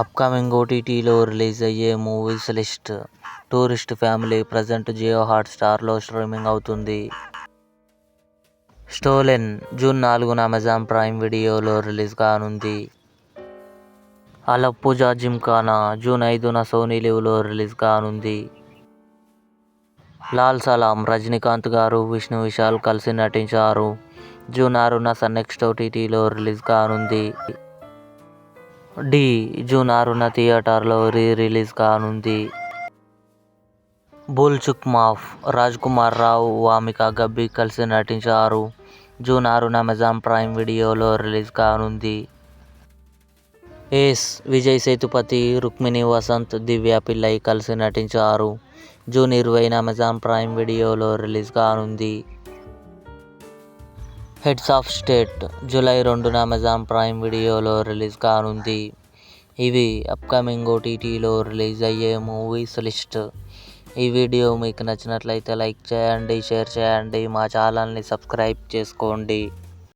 Upcoming ఓటీటీలో release అయ్యే movies list. Tourist Family present Jio హాట్స్టార్లో స్ట్రీమింగ్ అవుతుంది. స్టోలెన్ జూన్ 4న అమెజాన్ ప్రైమ్ వీడియోలో రిలీజ్ కానుంది. అలప్పుజా జిమ్ఖానా జూన్ 5న సోనీ లివ్లో రిలీజ్ కానుంది. లాల్ సలాం రజనీకాంత్ గారు, విష్ణు విశాల్ కలిసి నటించారు. జూన్ 6న సన్నెక్స్ట్ ఓటీటీలో రిలీజ్ కానుంది. ఢీ జూన్ 6న థియేటర్లో రిలీజ్ కానుంది. బుల్ చుక్ మాఫ్ రాజ్ కుమార్ రావు, వామిక గబ్బి కలిసి నటించారు. జూన్ 6న అమెజాన్ ప్రైమ్ వీడియోలో రిలీజ్ కానుంది. ఏస్ విజయ్ సేతుపతి, రుక్మిణి వసంత్, దివ్య పిల్లై కలిసి నటించారు. జూన్ 20న అమెజాన్ ప్రైమ్ వీడియోలో రిలీజ్ కానుంది. హెడ్స్ ఆఫ్ స్టేట్ జూలై 2న అమెజాన్ ప్రైమ్ వీడియోలో రిలీజ్ కానుంది. ఇవి అప్కమింగ్ ఓటీటీలో రిలీజ్ అయ్యే మూవీస్ లిస్ట్. ఈ వీడియో మీకు నచ్చినట్లయితే లైక్ చేయండి, షేర్ చేయండి, మా ఛానల్ని సబ్స్క్రైబ్ చేసుకోండి.